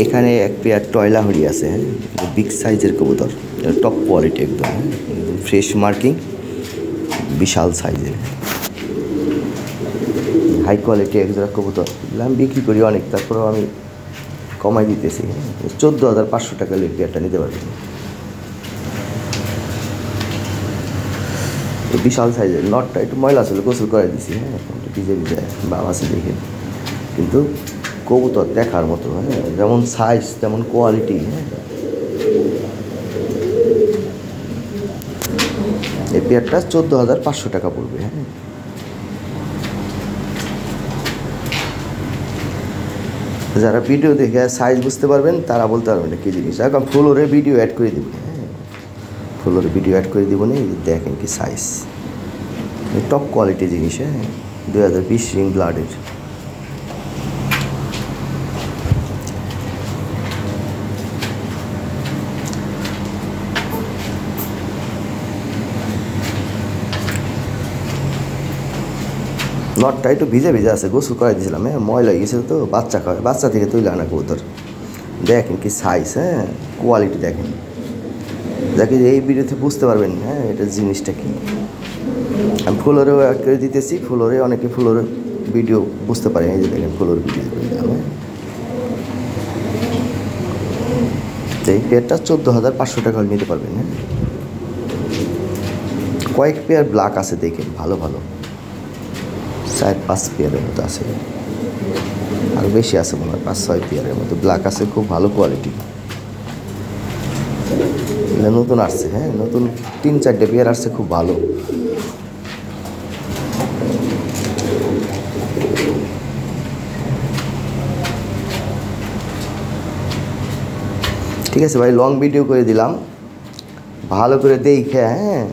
এখানে এক পেয়ার টয়লা হরি আছে, হ্যাঁ, বিগ সাইজের কবুতর, টপ কোয়ালিটি একদম, ফ্রেশ মার্কিং, বিশাল সাইজের হাই কোয়ালিটি একজোড়া কবুতর। আমি বিক্রি করি অনেক, তারপরেও আমি কমাই দিতেছি। 14,500 টাকা এই পেয়ারটা নিতে পারবেন। বিশাল সাইজের নটটা একটু ময়লা ছিল, গোসল করে দিছি, হ্যাঁ, ভিজে ভিজে বাবা আছে দেখে, কিন্তু কবুতর দেখার মতো, হ্যাঁ, যেমন সাইজ তেমন কোয়ালিটি। হ্যাঁ, এই পেয়ারটা 14,500 টাকা পড়বে। হ্যাঁ, যারা ভিডিও দেখে সাইজ বুঝতে পারবেন তারা বলতে পারবেন এটা কী জিনিস। এখন ফ্লোরে ভিডিও অ্যাড করে দেবেন, হ্যাঁ, ফ্লোরে ভিডিও অ্যাড করে দেবো না, দেখেন কি সাইজ, টপ কোয়ালিটি জিনিস। হ্যাঁ, 2020 রিং ব্লাডের। নটটা একটু ভিজে ভিজে আছে, গোসল করে দিয়েছিলাম, হ্যাঁ, ময়লা হয়ে গেছিলো তো, বাচ্চা খাওয়ায়, বাচ্চা থেকে তুই আনা কবুতর। দেখেন কি সাইজ, হ্যাঁ, কোয়ালিটি দেখেন, দেখে এই ভিডিওতে বুঝতে পারবেন, হ্যাঁ, এটা জিনিসটা কী। আমি ফ্লোরেও অ্যাড করে দিতেছি, ফ্লোরে অনেকে ফ্লোরে ভিডিও বুঝতে পারে, এই যে দেখেন ফ্লোর ভিডিও করে দিলাম। এই পেয়ারটা 14,500 টাকা নিতে পারবেন। হ্যাঁ, কয়েক পেয়ার ব্ল্যাক আছে, দেখেন ভালো ভালো 4-5 পেয়ারের মতো আছে, আর বেশি আছে মনে হয় 5-6 পেয়ারের মতো ব্ল্যাক আছে, খুব ভালো কোয়ালিটি। নতুন আসছে, হ্যাঁ, নতুন 3-4টে পেয়ার আসছে, খুব ভালো। ঠিক আছে ভাই, লং ভিডিও করে দিলাম, ভালো করে দেখে, হ্যাঁ,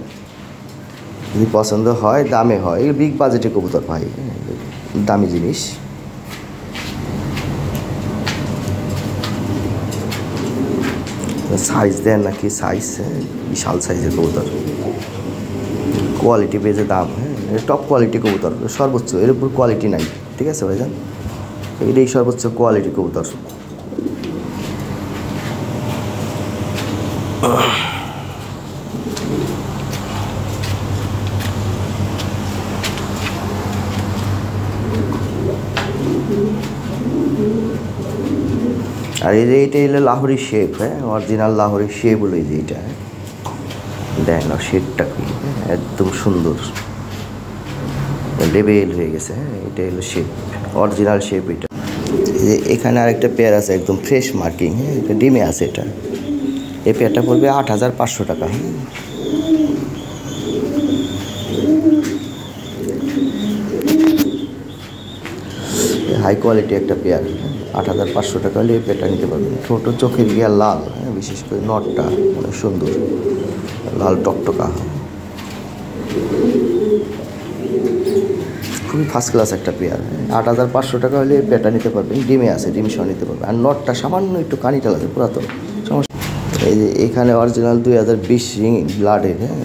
যদি পছন্দ হয়, দামে হয়, বিগ বাজেটে কবুতর ভাই, দামি জিনিস। সাইজ দেন নাকি, সাইজ, হ্যাঁ, বিশাল সাইজের কবুতর, কোয়ালিটি বেজে দাম। হ্যাঁ, টপ কোয়ালিটি কবুতর, সর্বোচ্চ, এর উপর কোয়ালিটি নাই। ঠিক আছে ভাইজান, এটাই সর্বোচ্চ কোয়ালিটি কবুতর। আর এই যে এইটা হলো লাহোরি শেপ, হ্যাঁ, অরিজিনাল লাহোরি শেপ হলো এই যে এইটা, দেখেন শেপটা কি, একদম সুন্দর লেবেল হয়ে গেছে। হ্যাঁ, এটা হলো শেপ, অরিজিনাল শেপ এটা। এই যে এখানে আরেকটা পেয়ার আছে, একদম ফ্রেশ মার্কিং, হ্যাঁ, এটা ডিমে আছে। এটা এই পেয়ারটা পড়বে 8,500 টাকা। হাই কোয়ালিটি একটা পেয়ার, 8,500 টাকা হলে এই পেয়ারটা নিতে পারবেন। ছোটো চোখের গিয়া লাল, হ্যাঁ, বিশেষ করে নটটা অনেক সুন্দর, লাল টকটকা, খুবই ফার্স্ট ক্লাস একটা পেয়ার। 8,500 টাকা হলে এই পেয়ারটা নিতে পারবেন, ডিমে আছে, ডিম সহ নিতে পারবেন। আর নটটা সামান্য একটু কানিটা লাগে, পুরাতন সমস্যা। এই যে এখানে অরিজিনাল 2020 রিং ব্লাডের, হ্যাঁ,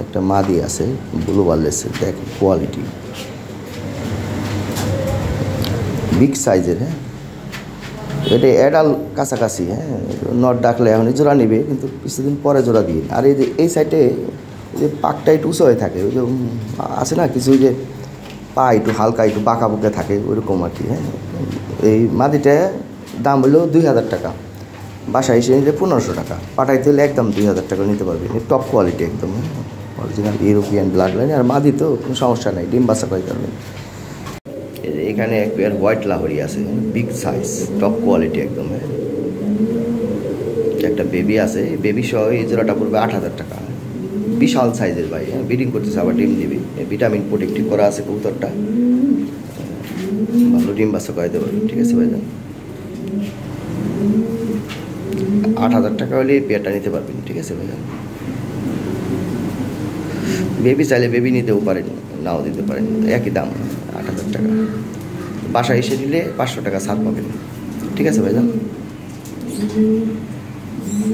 একটা মাদি আছে, ব্লু বার্লেসের, দেখেন কোয়ালিটি, বিগ সাইজের। হ্যাঁ, এটা অ্যাডাল কাছাকাছি। হ্যাঁ, নট ডাকলে এখন জোড়া নিবে, কিন্তু কিছুদিন পরে জোড়া দিয়ে। আর এই যে এই সাইডে যে পাকটা একটু উঁচু হয়ে থাকে, ওই যে আছে না কিছু, যে পা একটু হালকা একটু বাঁকা বুকে থাকে, ওইরকম আর কি। হ্যাঁ, এই মাদিটা দাম হলো 2,000 টাকা, বাসায় এসে নিলে 1,500 টাকা, পাঠাইতে হলে একদম 2,000 টাকা নিতে পারবেন। টপ কোয়ালিটি একদম, অরিজিনাল ইউরোপিয়ান ব্লাড লাইন। আর মাদি তো কোনো সমস্যা নাই, ডিম বাচ্চা করে পারবেন। এখানে এক পেয়ার হোয়াইট লাহোরি আছে, বিগ সাইজ, টপ কোয়ালিটি একদম। হ্যাঁ, একটা বেবি আছে, বেবি সহ এই জোড়াটা পড়বে 8,000 টাকা, বিশাল সাইজের ভাই। হ্যাঁ, ব্রিডিং করতেছে, আবার ডিম দিবে, ভিটামিন প্রোটেক্টিভ করা আছে কবুতরটা, ভালো ডিম বাচ্চা করাইতে পারবেন। ঠিক আছে ভাইজান, 8,000 টাকা হলে এই পেয়ারটা নিতে পারবেন। ঠিক আছে ভাইজান, বেবি চাইলে বেবি নিতেও পারেন, নাও দিতে পারেন, একই দাম 8,000 টাকা। বাসায় এসে দিলে 500 টাকা ছাড় পাবেন। ঠিক আছে ভাইজান,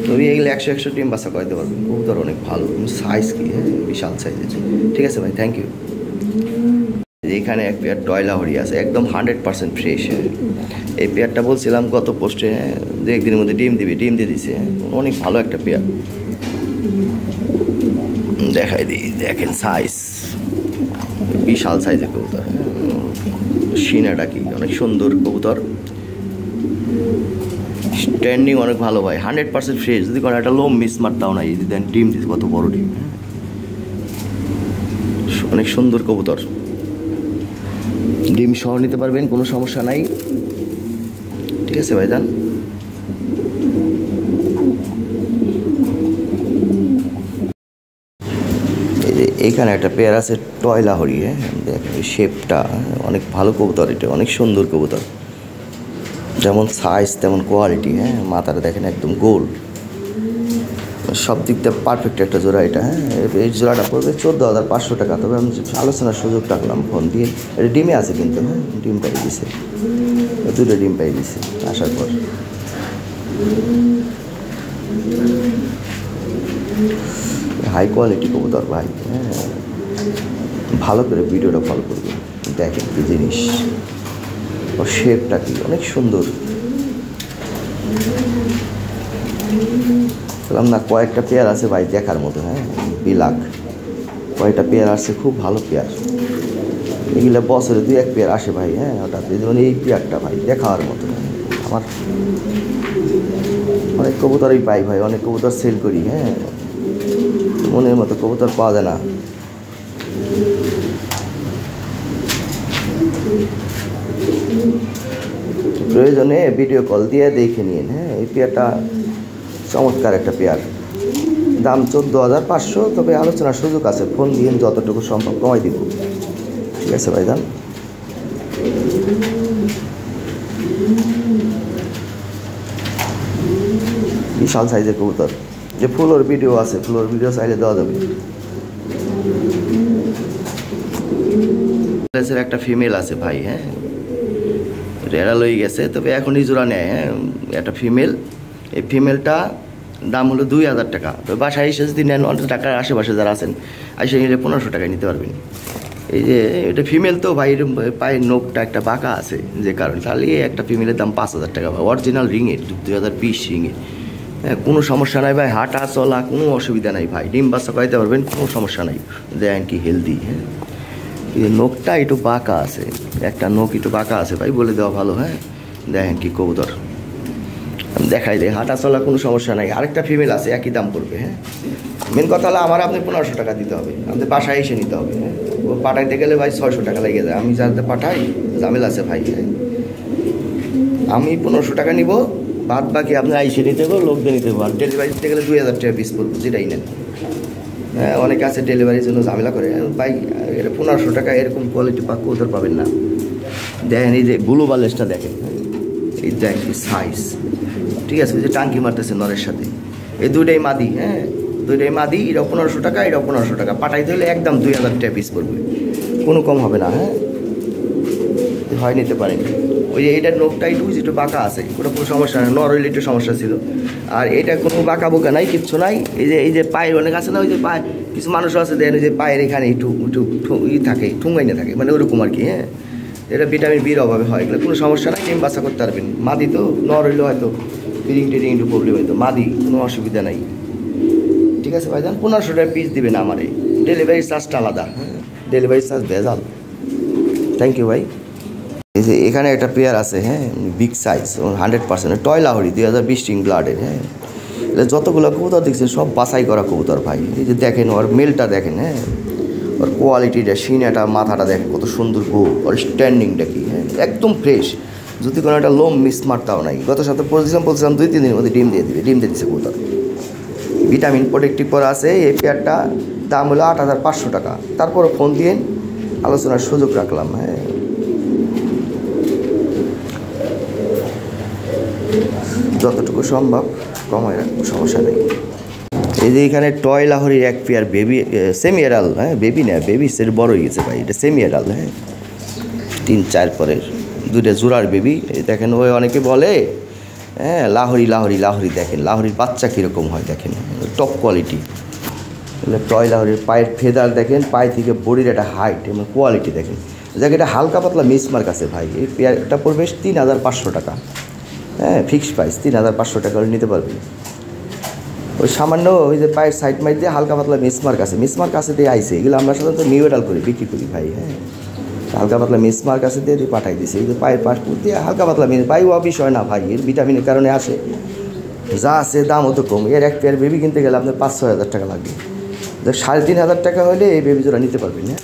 তবে এগুলো 100 ডিম বাচ্চা করাইতে পারবেন, কবুতর অনেক ভালো, সাইজ কি, হ্যাঁ, বিশাল সাইজের। ঠিক আছে ভাই, থ্যাংক ইউ। এখানে এক পেয়ার টয় লাহোরি আছে, একদম 100% ফ্রেশ। এই পেয়ারটা বলছিলাম গত পোস্টে, 2-1 দিনের মধ্যে ডিম দিয়ে দিছে। অনেক ভালো একটা পেয়ার, দেখাই দিই। দেখেন সাইজ, বিশাল সাইজের কবুতর। সিনাটা কি অনেক সুন্দর কবুতর, স্ট্যান্ডিং অনেক ভালো ভাই, 100% ফ্রেশ। যদি কোনো একটা লোম মিস মারতাও নাই, যদি দেন ডিম দিচ্ছে, কত বড় ডিম। অনেক সুন্দর কবুতর, ডিম সহ নিতে পারবেন, কোনো সমস্যা নাই। ঠিক আছে ভাইজান। এইখানে একটা পেয়ার আছে টয় লাহোরি। দেখেন শেপটা অনেক ভালো কবুতর, এটা অনেক সুন্দর কবুতর, যেমন সাইজ তেমন কোয়ালিটি। মাথাটা দেখেন একদম গোল, সব দিক দিয়ে পারফেক্ট একটা জোড়া এটা। এই জোড়াটা পড়বে 14,500 টাকা। তবে আমি আলোচনার সুযোগ রাখলাম ফোন দিয়ে। এটা ডিমে আছে কিন্তু, ডিম পাই দিছে, 2টা ডিম পাই দিছে আসার পর। হাই কোয়ালিটি কবুতর ভাই, ভালো করে ভিডিওটা ফলো করবে। দেখেন কি জিনিস, ও শেপটা কি অনেক সুন্দর। বললাম না, কয়েকটা পেয়ার আছে ভাই দেখার মতো। বিলাক কয়েকটা পেয়ার আসছে, খুব ভালো পেয়ার। এগুলো বছরে 2-1 পেয়ার আসে ভাই। হঠাৎ যেমন এই পেয়ারটা ভাই দেখার মতো। আমার অনেক কবুতরই পাই ভাই, অনেক কবুতর সেল করি। মনের মতো কবুতর পাওয়া যায় না। প্রয়োজনে ভিডিও কল দিয়ে দেখে নিন। এই পেয়ারটা চমৎকার একটা পেয়ার, দাম 14,500। তবে আলোচনার সুযোগ আছে, ফোন দিয়ে যতটুকু সম্ভব কমাই দিব। ঠিক আছে ভাইজান। বিশাল সাইজের কবুতর, যে ফুলোর ভিডিও আছে, ফুলোর ভিডিও চাইলে দেওয়া যাবে। একটা ফিমেল আছে ভাই, রেড়া লই গেছে, তবে এখনই জোড়া নেয়। একটা ফিমেল, এই ফিমেলটা দাম হলো 2,000 টাকা। তবে বাসায় এসে যদি নেন, টাকার আশেপাশে যারা আছেন এসে নিলে 1500 টাকায় নিতে পারবেন। এই যে এটা ফিমেল তো ভাই, পায়ের নোকটা একটা বাঁকা আছে যে কারণে, তাহলে একটা ফিমেলের দাম 5,000 টাকা ভাই। অরিজিনাল রিংয়ের, 2020 রিংয়ের। কোনো সমস্যা নাই ভাই, হাঁটা চলা কোনো অসুবিধা নাই ভাই, ডিম বাচ্চা করাইতে পারবেন, কোনো সমস্যা নাই। দেখেন কি হেলদি। এই নোকটা একটু বাঁকা আছে, একটা নোক একটু বাঁকা আছে ভাই, বলে দেওয়া ভালো। দেখেন কি কবুতর, দেখাই দেয়, হাঁটা চলা কোনো সমস্যা নাই। আরেকটা ফিমেল আছে, একই দাম পড়বে। মেন কথা হলো আমার আপনি 1500 টাকা দিতে হবে, আমাদের বাসায় এসে নিতে হবে। ও পাঠাইতে গেলে ভাই 600 টাকা লেগে যায়, আমি যাতে পাঠাই ঝামেলা আছে ভাই। আমি 1500 টাকা নিব, বাদ বাকি আপনার আইসে নিতে হবে, লোকদের নিতে হবে। আর ডেলিভারি দিতে গেলে 2,000 টাকা পিস পড়বে, যেটাই নেন। অনেকে আছে ডেলিভারির জন্য ঝামেলা করে ভাই, এটা 1500 টাকা এরকম কোয়ালিটি কবুতর পাবেন না। দেখেন এই যে ব্লু বালেসটা দেখেন, এই দেখেন কি সাইজ। ঠিক আছে, ওই যে টাঙ্কি মারতেছে নরের সাথে, এই দুইটাই মাদি। দুইটাই মাদি, এটাও 1500 টাকা, এটাও 1500 টাকা। পাঠাইতে হলে একদম 2,000 টাকা পিস পড়বে, কোনো কম হবে না। হয় নিতে পারেন। ওই যে এইটার নোকটা একটু বাঁকা আছে, ওটা কোনো সমস্যা নেই, নর হইলে একটু সমস্যা ছিল। আর এটা কোনো বাঁকা বোকা নাই, কিচ্ছু নাই। এই যে পায়ের অনেক আছে না, ওই যে পায়ে কিছু মানুষ আছে দেন, ওই যে পায়ের এখানে একটু থাকে, ঠুঙ্গাইনে থাকে, মানে ওরকম আর কি। এটা ভিটামিন বির অভাবে হয়, এগুলো কোনো সমস্যা নাই, ডিম বাচ্চা করতে পারবেন। মাদি তো, নর হইলে হয়তো ফিডিং টিডিং একটু প্রবলেম হইতো, মাদি কোনো অসুবিধা নাই। ঠিক আছে ভাইজান, 1500 টাকা পিস দিবেন আমার। এই ডেলিভারি চার্জটা আলাদা, ডেলিভারি চার্জ ভেজাল। থ্যাংক ইউ ভাই। এই যে এখানে একটা পেয়ার আছে, big size, 100% toy Lahori, 2020 ring ব্লাডের। যতগুলো কবুতর দেখছেন সব বাছাই করা কবুতর ভাই। এই যে দেখেন ওর মেলটা দেখেন, ওর কোয়ালিটিটা, সিনাটা, মাথাটা দেখেন কত সুন্দর গো, ওর স্ট্যান্ডিংটা কি, একদম ফ্রেশ। যদি কোনো একটা লোম মিস মারতাও নাই। গত সপ্তাহে বলছিলাম 2-3 দিনের মধ্যে ডিম দিয়ে দিবে, ডিম দিয়ে দিচ্ছে কবুতর। ভিটামিন প্রোটেক্টিভ করা আছে। এই পেয়ারটা দাম হলো 8,500 টাকা। তারপরে ফোন দিয়ে আলোচনার সুযোগ রাখলাম। যতটুকু সম্ভব কমায় রাখবো, সমস্যা নেই। এই যে এখানে টয় লাহোরির এক পেয়ার বেবি, সেমি এডাল। বেবি না, বেবি সেট বড় হয়ে গেছে ভাই, এটা সেমি এডাল। 3-4 পরের দুইটা জোড়ার বেবি। দেখেন ওই অনেকে বলে লাহোরি লাহোরি লাহোরি, দেখেন লাহোরির বাচ্চা কীরকম হয়, দেখেন টপ কোয়ালিটি। টয় লাহোরির পায়ের ফেদার দেখেন, পায়ে থেকে বডির একটা হাইট এবং কোয়ালিটি দেখেন। যাক এটা হালকা পাতলা মিসমার্ক আছে ভাই, এই পেয়ারটা পড়বে 3500 টাকা, হ্যাঁ ফিক্সড প্রাইস 3500 টাকা নিতে পারবেন। ওই সামান্য ওই যে পায়ের সাইড মাইড দিয়ে হালকা পাতলা মিসমার্ক আছে দিয়ে আইসে, এগুলো আমরা সাধারণত নিউ এডাল করে বিক্রি করি ভাই, হ্যাঁ হালকা পাতলা মিসমার্ক আছে দিয়ে পাঠাই দিছে, এই যে পায়ের পাশপুর দিয়ে হালকা পাতলা ভাই ও বিষয় না ভাই, এর ভিটামিনের কারণে আসে, যা আছে দাম অত কম। এর এক পেয়ার বেবি কিনতে গেলে আপনার 5-6 হাজার টাকা লাগবে, 3500 টাকা হলে এই বেবি জোড়া নিতে পারবেন। হ্যাঁ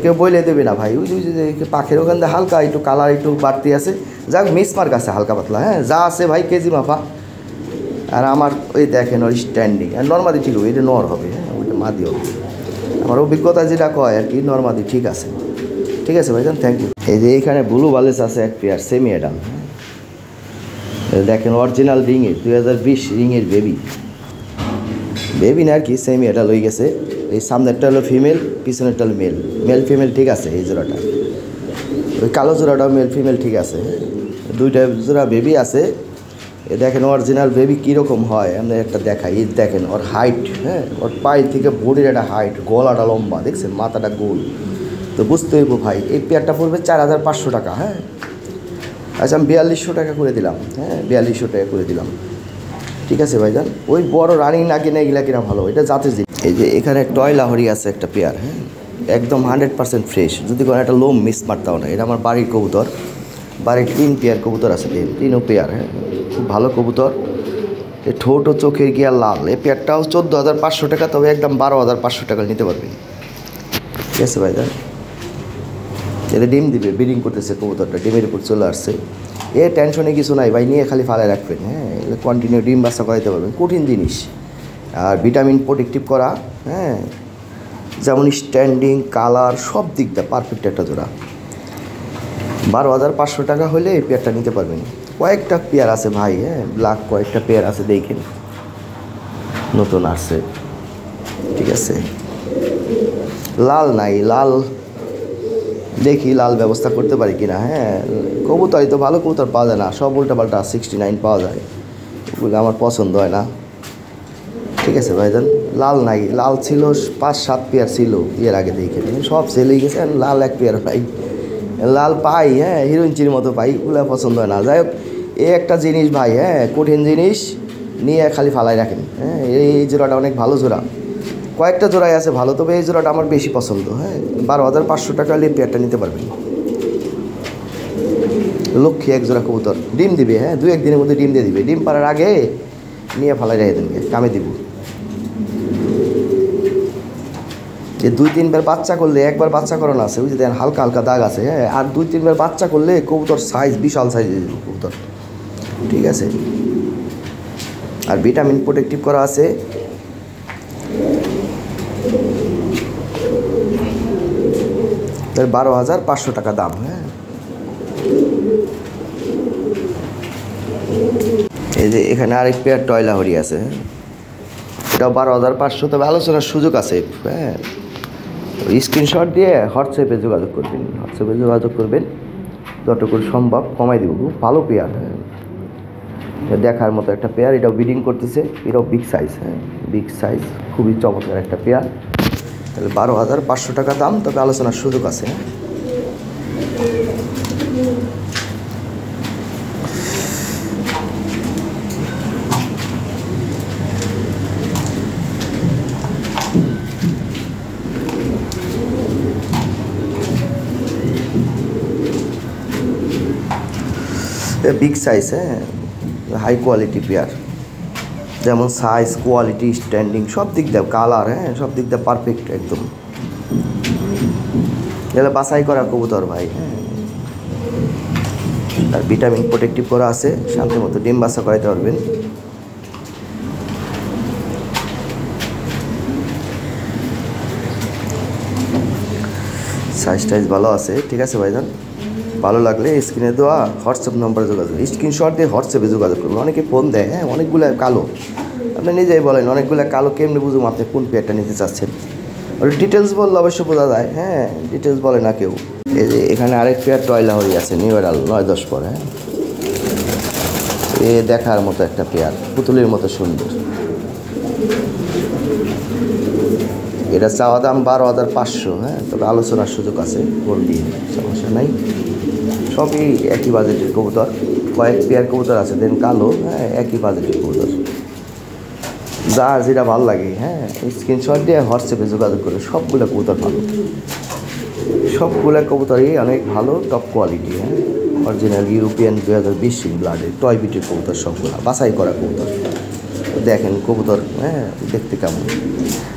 কেউ বলে দেবে না ভাই, ওই যে পাখের ওখান থেকে হালকা একটু কালার একটু বাড়তি আছে, যাক মিসমার্ক আছে হালকা পাতলা, হ্যাঁ যা আছে ভাই কেজি মাপা। আর আমার ওই দেখেন ওর স্ট্যান্ডিং আর নর্মাদি ঠিক হবে, এটা নর হবে, হ্যাঁ ওইটা মাদি হবে, আমার অভিজ্ঞতা যেটা কয় আর কি, নর্মাদি ঠিক আছে, ঠিক আছে ভাইজান, থ্যাংক ইউ। এই যে এইখানে ব্লু বালেস আছে এক পেয়ার সেমি অ্যাডাল, দেখেন অরিজিনাল রিংয়ের 2020 রিংয়ের বেবি না আর কি, সেমি অ্যাডাল হয়ে গেছে। এই সামনেরটা হলো ফিমেল, পিছনেরটা হলো মেল ফিমেল ঠিক আছে। এই জোড়াটা ওই কালো জোড়াটাও মেল ফিমেল ঠিক আছে, দুইটা জোড়া বেবি আছে। এ দেখেন অরিজিনাল বেবি কীরকম হয় আমরা একটা দেখাই, এই দেখেন ওর হাইট, হ্যাঁ ওর পায়ের থেকে বডির একটা হাইট, গলাটা লম্বা দেখছেন, মাথাটা গোল, তো বুঝতে হইব ভাই। এই পেয়ারটা পড়বে 4500 টাকা, হ্যাঁ আচ্ছা আমি 4200 টাকা করে দিলাম, হ্যাঁ 4200 টাকা করে দিলাম, ঠিক আছে ভাইজান। ওই বড় রানিং না কিনে এগুলা কিনা ভালো, এটা জাতের জিনিস। এই যে এখানে টয় লাহরি আছে একটা পেয়ার, হ্যাঁ একদম 100% ফ্রেশ, যদি কোনো একটা লোম মিস মারতাও না, এটা আমার বাড়ির কবুতর, বাড়ির 3 পেয়ার কবুতর আছে, 3ও পেয়ার, হ্যাঁ খুব ভালো কবুতর। এই ঠোঁট ও চোখের গিয়া লাল, এই পেয়ারটাও 14500 টাকা, তবে একদম 12500 টাকা নিতে পারবেন, ঠিক আছে ভাইজান। এটা ডিম দিবে, ব্রিডিং করতেছে কবুতরটা, ডিমের উপর চলে আসছে, এ টেনশনে কিছু নাই ভাই, নিয়ে খালি ফালায় রাখবেন, হ্যাঁ এগুলো কন্টিনিউ ডিম বাচ্চা করাইতে পারবেন, কঠিন জিনিস। আর ভিটামিন প্রোটেক্টিভ করা, হ্যাঁ যেমন স্ট্যান্ডিং কালার সব দিক দিয়ে পারফেক্ট একটা জোড়া। 12500 টাকা হলে এই পেয়ারটা নিতে পারবেন। কয়েকটা পেয়ার আছে ভাই, হ্যাঁ ব্ল্যাক কয়েকটা পেয়ার আছে, দেখেন নতুন আসছে, ঠিক আছে। লাল নাই, লাল দেখি লাল ব্যবস্থা করতে পারি কিনা, হ্যাঁ কবুতরই তো ভালো কবুতর পাওয়া যায় না, সব উল্টাপাল্টা 69 পাওয়া যায়, ওগুলো আমার পছন্দ হয় না, ঠিক আছে ভাইজান। লাল নাই, লাল ছিল 5-7 পেয়ার ছিল এর আগে, দেখে সব সেল হয়ে গেছে, লাল এক পেয়ার পাই, লাল পাই, হ্যাঁ হিরোইনচির মতো পাই, ওগুলো পছন্দ হয় না। যাই হোক এ একটা জিনিস ভাই, হ্যাঁ কঠিন জিনিস, নিয়ে খালি ফালাই রাখেন, হ্যাঁ এই জোড়াটা অনেক ভালো জোড়া, কয়েকটা জোড়াই আছে ভালো, তবে এই জোড়াটা আমার বেশি পছন্দ, হ্যাঁ 12500 টাকা হলে পেয়ারটা নিতে পারবেন। লক্ষ্মী এক জোড়া কবুতর, ডিম দিবে, হ্যাঁ 2-1 দিনের মধ্যে ডিম দিয়ে দিবে, ডিম পাড়ার আগে নিয়ে ফালাই রেখে দেন, কামে দিব। যে 2-3 বার বাচ্চা করলে, একবার বাচ্চা করানো আছে, বুঝতে দেন হালকা হালকা দাগ আছে, হ্যাঁ আর 2-3 বার বাচ্চা করলে কবুতর সাইজ বিশাল সাইজের কবুতর, ঠিক আছে। আর ভিটামিন প্রোটেক্টিভ করা আছে, তার 12500 টাকা দাম, হ্যাঁ। এই যে এখানে আরেক পেয়ার টয় লাহরি আছে, এটাও 12500, তবে আলোচনার সুযোগ আছে, হ্যাঁ স্ক্রিনশট দিয়ে হোয়াটসঅ্যাপে যোগাযোগ করবেন, যতটুকু সম্ভব কমাই দেবো, খুব ভালো পেয়ার, হ্যাঁ দেখার মতো একটা পেয়ার, এটাও ব্রিডিং করতেছে, এটাও বিগ সাইজ, হ্যাঁ বিগ সাইজ, খুবই চমৎকার একটা পেয়ার, তাহলে 12500 টাকা দাম, তবে আলোচনার সুযোগ আছে। বিগ সাইজ, হ্যাঁ হাই কোয়ালিটি পেয়ার, যেমন সাইজ কোয়ালিটি স্ট্যান্ডিং সব দিক দিয়ে, কালার, হ্যাঁ সব দিক দিয়ে পারফেক্ট একদম, এগুলো বাছাই করা কবুতর ভাই, হ্যাঁ আর ভিটামিন প্রোটেক্টিভ করা আছে, শান্তি মতো ডিম বাচ্চা করাইতে পারবেন। সাইজ টাইজ ভালো আছে, ঠিক আছে ভাইজান। ভালো লাগলে স্ক্রিনে দেওয়া হোয়াটসঅ্যাপ নম্বরে যোগাযোগ, স্ক্রিনশট দিয়ে হোয়াটসঅ্যাপে যোগাযোগ করবেন। অনেকে ফোন দেয়, হ্যাঁ অনেকগুলো কালো, আপনি নিজেই বলেন অনেকগুলো কালো কেমনি বুঝুম আপনি কোন পেয়ারটা নিতে চাচ্ছেন, ওর ডিটেলস বললে অবশ্য বোঝা যায়, হ্যাঁ ডিটেলস বলে না কেউ। এই যে এখানে আরেক পেয়ার টয় লাহরি আছে, নিউ এডাল 9-10 পর, হ্যাঁ এ দেখার মতো একটা পেয়ার, পুতুলের মতো সুন্দর, এটা চাওয়া দাম 12,500, হ্যাঁ, তবে আলোচনার সুযোগ আছে, ফোন দিয়ে, সমস্যা নাই। সবই একই বাজেটের কবুতর, কয়েক পেয়ার কবুতর আছে দেন কালো, হ্যাঁ, একই বাজেটের কবুতর, যার যেটা ভালো লাগে, হ্যাঁ, স্ক্রিনশট দিয়ে হোয়াটসঅ্যাপে যোগাযোগ করে। সবগুলো কবুতর ভালো, সবগুলো কবুতরই অনেক ভালো, টপ কোয়ালিটি, হ্যাঁ, অরিজিনাল ইউরোপিয়ান 2020 সিং ব্লাডের টয় বিটের কবুতর, সবগুলো বাছাই করা কবুতর। দেখেন কবুতর, হ্যাঁ, দেখতে কেমন।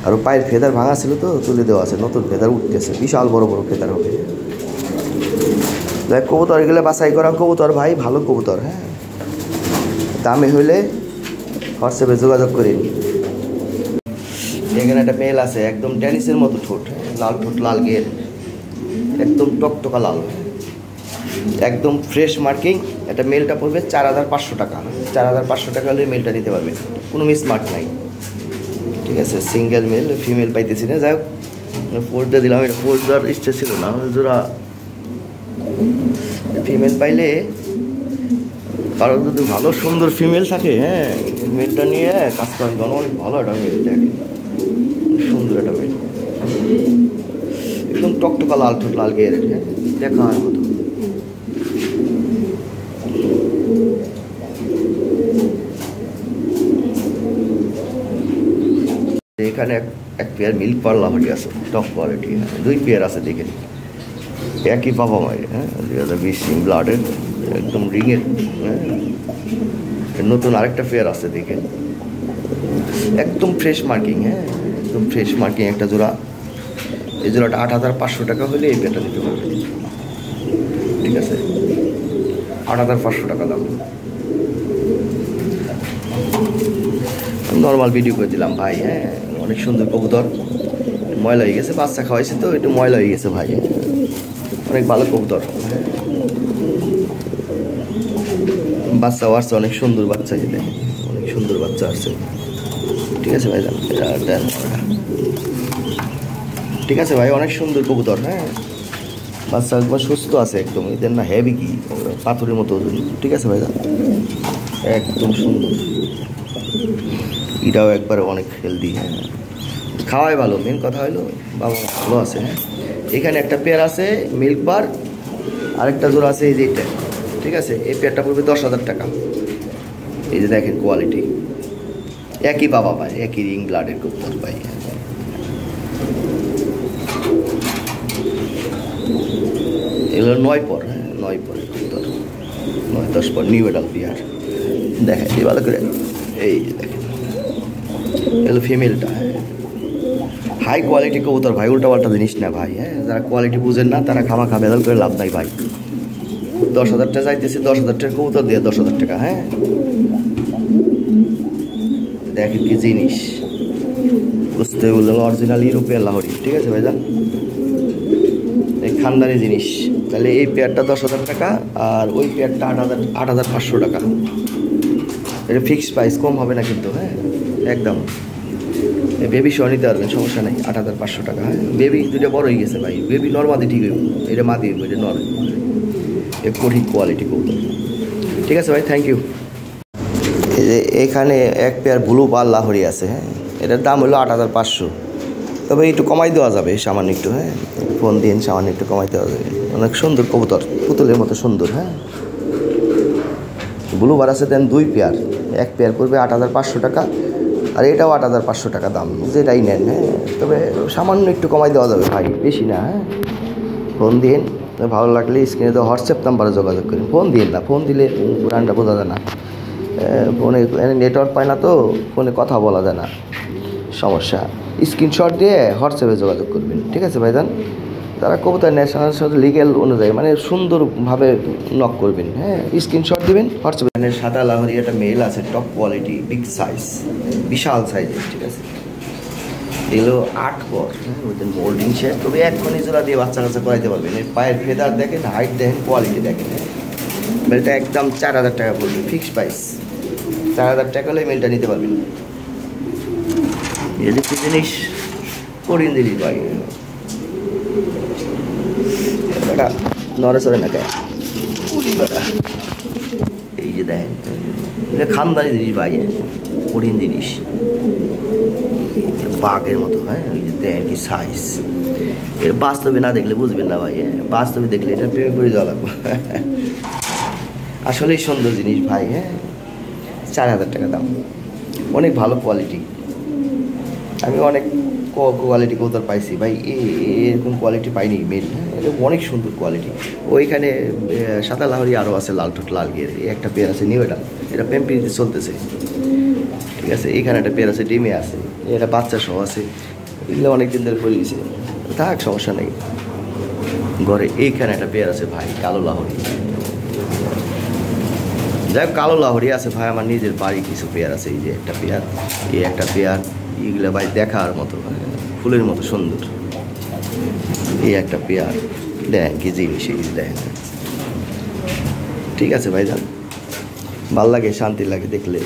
আর পায়ের ফেদার ভাঙা ছিল তো তুলে দেওয়া আছে, নতুন ফেদার উঠতেছে, বিশাল বড় বড় ফেদার হবে। দেখ কবুতর এগুলো বাছাই করা কবুতর ভাই, ভালো কবুতর, হ্যাঁ, দামে হইলে হোয়াটসঅ্যাপে যোগাযোগ করে নিই। এখানে একটা মেল আছে, একদম টেনিসের মতো ঠোঁট, লাল ঠোঁট, লাল গের, একদম টকটকা লাল, একদম ফ্রেশ মার্কিং। একটা মেলটা পড়বে 4,500 টাকা। 4,500 টাকা হলে মেলটা নিতে পারবেন, কোনো মিসমার্ক নাই, ঠিক আছে। সিঙ্গেল মেল, ফিমেল পাইতেছি না, যাই হোক ফোর্স দিয়ে দিলাম। এটা ফোর্স দেওয়ার ইচ্ছে ছিল না, জোড়া ফিমেল পাইলে কারো যদি ভালো সুন্দর ফিমেল থাকে, হ্যাঁ, মেলটা নিয়ে কাজ করেন, অনেক ভালো একটা মেল, দেখেন সুন্দর একটা মেল, একদম টকটকা লাল ঠোঁট, লাল গিয়ে দেখা হয় মতো। এখানে এক পেয়ার মিল্ক পার লাহরি আছে, টপ কোয়ালিটি, হ্যাঁ, 2 পেয়ার আছে, দেখে একই বাবা মায়ের, হ্যাঁ, 2020 সিং ব্লাডের, একদম রিংয়ের, হ্যাঁ। নতুন আরেকটা পেয়ার আছে, দেখেন একদম ফ্রেশ মার্কিং, হ্যাঁ, একদম ফ্রেশ মার্কিং একটা জোড়া। এই জোড়াটা 8,500 টাকা হলে এই পেয়ারটা নিতে পারবেন, ঠিক আছে। 8,500 টাকা দাম। নর্মাল ভিডিও করে দিলাম ভাই, হ্যাঁ, অনেক সুন্দর কবুতর, ময়লা হয়ে গেছে, বাচ্চা খাওয়াইছে তো একটু ময়লা হয়ে গেছে ভাই, অনেক ভালো কবুতর, বাচ্চা আসছে, অনেক সুন্দর বাচ্চা, যেটা অনেক সুন্দর বাচ্চা আসছে, ঠিক আছে ভাই, ঠিক আছে ভাই, অনেক সুন্দর কবুতর, হ্যাঁ, বাচ্চা একবার সুস্থ আছে একদম, এদের না হেভি কি পাথরের মতো ওজন, ঠিক আছে ভাই, একদম সুন্দর। এটাও একবার অনেক হেলদি, হ্যাঁ, খাওয়াই ভালো, মেন কথা হলো বাবা ভালো আছে, হ্যাঁ। এখানে একটা পেয়ার আছে মিল্ক বার, আরেকটা জোড়া আছে এই যে এটা, ঠিক আছে। এই পেয়ারটা পড়বে 10,000 টাকা। এই যে দেখেন কোয়ালিটি, একই বাবা ভাই, একই রিং ব্লাডের কবুতর ভাই, এগুলো 9 পর, হ্যাঁ, 9 পরের কবুতর, 9-10 পর, নিউ এডাল পেয়ার। দেখেন এই ভালো করে, এই যে দেখেন এগুলো ফিমেলটা, হ্যাঁ, হাই কোয়ালিটি কবুতর ভাই, উল্টা পাল্টা জিনিস না ভাই, হ্যাঁ, যারা কোয়ালিটি বুঝেন না তারা খামাখা বেদাল করে লাভ নাই ভাই। 10,000 টাকা চাইতেছি, 10,000 টাকা কবুতর দিয়ে 10,000 টাকা, হ্যাঁ, দেখেন কি জিনিস, বুঝতে বললেন অরিজিনাল ইউরোপিয়ান লাহরি, ঠিক আছে ভাইজান, এই খানদানি জিনিস। তাহলে এই পেয়ারটা 10,000 টাকা, আর ওই পেয়ারটা 8,500 টাকা। এটা ফিক্সড প্রাইস, কম হবে না কিন্তু, হ্যাঁ, একদম। বেবি সহ নিতে পারবেন, সমস্যা নেই, 8,500 টাকা, হ্যাঁ। বেবি দুটো বড় হয়ে গেছে ভাই, বেবি নর্মাদি ঠিক হইব, এটা মাদি হইব, এটা নর, এ কঠিন কোয়ালিটি কবুতর, ঠিক আছে ভাই, থ্যাংক ইউ। এই যে এখানে এক পেয়ার ব্লু পার লাহরি আছে, হ্যাঁ, এটার দাম হলো 8,500, তবে একটু কমাই দেওয়া যাবে সামান্য একটু, হ্যাঁ, ফোন দিন সামান্য একটু কমাই দেওয়া যাবে। অনেক সুন্দর কবুতর, পুতুলের মতো সুন্দর, হ্যাঁ। ব্লু বার আছে দেন 2 পেয়ার, এক পেয়ার পড়বে 8,500 টাকা, আর এটাও 8,500 টাকা দাম, যেটাই নেন, হ্যাঁ, তবে সামান্য একটু কমাই দেওয়া যাবে ভাই, বেশি না, হ্যাঁ। ফোন দিন, ভালো লাগলে স্ক্রিনে তো হোয়াটসঅ্যাপ নাম্বারে যোগাযোগ করেন, ফোন দিন না, ফোন দিলে পুরানটা বোঝা যায় না, ফোনে নেটওয়ার্ক পায় না তো, ফোনে কথা বলা যায় না, সমস্যা। স্ক্রিনশট দিয়ে হোয়াটসঅ্যাপে যোগাযোগ করবেন, ঠিক আছে ভাইজান। যারা কবুতর ন্যাশনাল সাথে লিগেল অনুযায়ী মানে সুন্দরভাবে নক করবেন, হ্যাঁ, স্ক্রিনশট দেবেন হোয়াটসঅ্যাপে। সাদা লাহরি একটা মেল আছে, টপ কোয়ালিটি, বিগ সাইজ, বিশাল সাইজের, ঠিক আছে। এগুলো 8 পর, ওদের মোল্ডিং শেপ, তবে এক্ষুনি জোড়া দিয়ে বাচ্চা কাচ্চা করাইতে পারবেন। এর পায়ের ফেদার দেখেন, হাইট দেখেন, কোয়ালিটি দেখেন, মেলটা একদম 4,000 টাকা পড়বে, ফিক্সড প্রাইস, 4,000 টাকা হলে মেলটা নিতে পারবেন। এদের কি জিনিস করিন দিলি ভাই, বেটা নড়ে চড়ে না গায়ে, এই যে দেখেন, এটা খানদানি জিনিস ভাই, কঠিন জিনিস, বাঘের মতো। হ্যাঁ, ওই যে দেখেন কি সাইজ, এর বাস্তবে না দেখলে বুঝবেন না ভাই, বাস্তবে দেখলে এটা প্রেমে পড়ে যাওয়া লাগবে। আসলেই সুন্দর জিনিস ভাই। হ্যাঁ, 4000 টাকা দাম, অনেক ভালো কোয়ালিটি। আমি অনেক কোয়ালিটি কবুতর পাইছি ভাই, এরকম কোয়ালিটি পাইনি মেল। এটা অনেক সুন্দর কোয়ালিটি। ওইখানে সাদা লাহরি আরও আছে, লাল ঠোঁট লাল গিয়ে একটা পেয়ার আছে নিউ, এটা পেম্পিতে চলতেছে। ঠিক আছে, এখানে একটা পেয়ার আছে ডিমে আছে, এটা বাচ্চা সহ আছে, এগুলো অনেক দিন ধরে করে দিয়েছে, থাক সমস্যা নেই ঘরে। এইখানে একটা পেয়ার আছে ভাই কালো লাহরি, যাই হোক কালো লাহরি আছে ভাই। আমার নিজের বাড়ি কিছু পেয়ার আছে, এই যে একটা পেয়ার, এই একটা পেয়ার, এইগুলো ভাই দেখার মতো, ফুলের মতো সুন্দর। এই একটা পেয়ার, দেখেন কি জিনিস, এই দেখেন। ঠিক আছে ভাই, যান, ভাল লাগে, শান্তি লাগে দেখলে।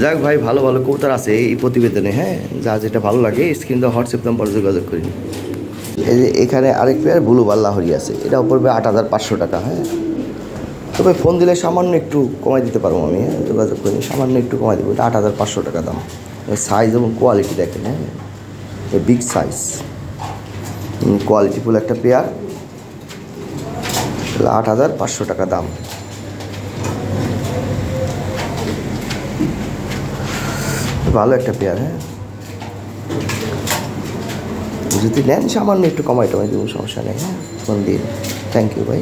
যাক ভাই, ভালো ভালো কবুতর আছে এই প্রতিবেদনে। হ্যাঁ, যা যেটা ভালো লাগে স্ক্রিন দেওয়া হোয়াটসঅ্যাপ নাম্বারে যোগাযোগ করি। এই যে এখানে আরেক পেয়ার ব্লু বার লাহরি আছে, এটাও পড়বে 8500 টাকা। হ্যাঁ, তবে ফোন দিলে সামান্য একটু কমাই দিতে পারবো আমি। হ্যাঁ, যোগাযোগ করি, সামান্য একটু কমাই দেবো। এটা 8500 টাকা দাম। সাইজ এবং কোয়ালিটি দেখেন, হ্যাঁ, বিগ সাইজ, কোয়ালিটিফুল একটা পেয়ার, 8500 টাকা দাম। ভালো একটা পেয়ার। হ্যাঁ, যদি নেন সামান্য একটু কমাই টমাই দেবো, সমস্যা নেই। হ্যাঁ, ফোন দিন। থ্যাংক ইউ ভাই।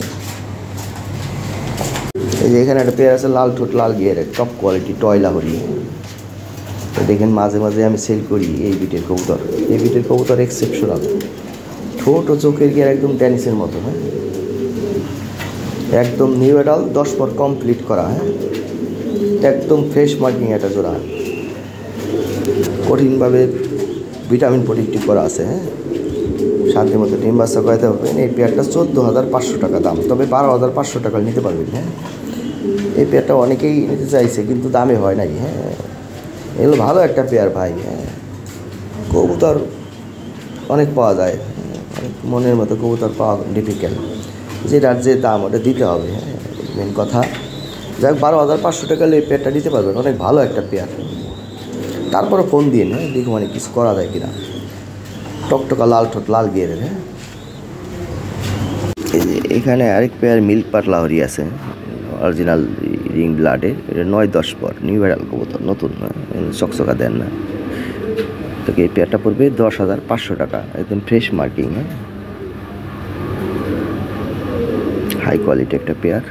এই যে এখানে একটা পেয়ার আছে লাল ঠোঁট লাল গিয়ার, টপ কোয়ালিটি টয় লাহরি। তো দেখেন মাঝে মাঝে আমি সেল করি এই বিটের কবুতর। এই বিটের কবুতর এক্সেপশনাল, ঠোঁট ও চোখের গিয়ার একদম টেনিসের মতো। হ্যাঁ, একদম নিউ অ্যাডাল 10 পর কমপ্লিট করা। হ্যাঁ, একদম ফ্রেশ মার্কিং একটা জোড়া, কঠিনভাবে ভিটামিন প্রোটেক্টিভ করা আছে। হ্যাঁ, শান্তি মতো ডিম বাচ্চা করাতে পারবেন। এই পেয়ারটা 14500 টাকা দাম, তবে 12500 টাকা নিতে পারবেন। হ্যাঁ, এই পেয়ারটা অনেকেই নিতে চাইছে কিন্তু দামে হয় নাই। হ্যাঁ, এগুলো ভালো একটা পেয়ার ভাই। হ্যাঁ, কবুতর অনেক পাওয়া যায়, মনের মতো কবুতর পাওয়া ডিফিকাল্ট, যেটার যে দাম ওটা দিতে হবে। হ্যাঁ, মেন কথা। যাই হোক, 12500 টাকা এই পেয়ারটা নিতে পারবেন, অনেক ভালো একটা পেয়ার। তারপরে ফোন দিয়ে, হ্যাঁ, দেখো মানে কিছু করা যায় কিনা। টকটকা লাল ঠোঁট লাল গিয়ে দেবে। এই যে এখানে আরেক পেয়ার মিল্ক পাট লাহরি আছে, অরিজিনাল রিং ব্লাডের। এটা 9-10 পর নিউ ভ্যারাল কবুতর, নতুন না, চকচকা দেন না। তো এই পেয়ারটা পড়বে 10500 টাকা, একদম ফ্রেশ মার্কিং। হ্যাঁ, হাই কোয়ালিটি একটা পেয়ার।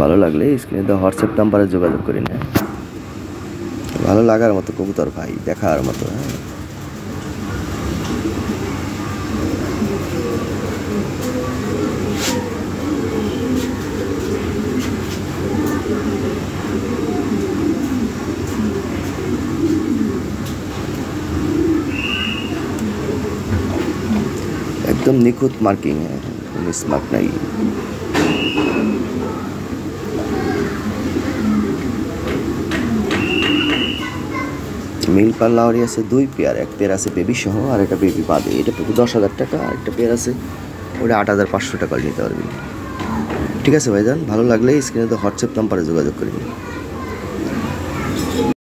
ভালো লাগলে স্ক্রিনে দেওয়া হোয়াটসঅ্যাপ নাম্বারে যোগাযোগ করি না। ভালো লাগার মতো কবুতর ভাই, দেখার মতো। হ্যাঁ, একদম নিখুঁত মার্কিং, মিস মার্ক নাই। মিল পার লাহরি আছে 2 পেয়ার, এক পেয়ার আছে বেবি সহ আর একটা বেবি পাবে। এটা 10000 টাকা। একটা পেয়ার আছে ওটা 8500 টাকা নিতে পারবি। ঠিক আছে ভাইজান, ভালো লাগলে স্ক্রিনে তো হোয়াটসঅ্যাপ নাম্বারে যোগাযোগ করি।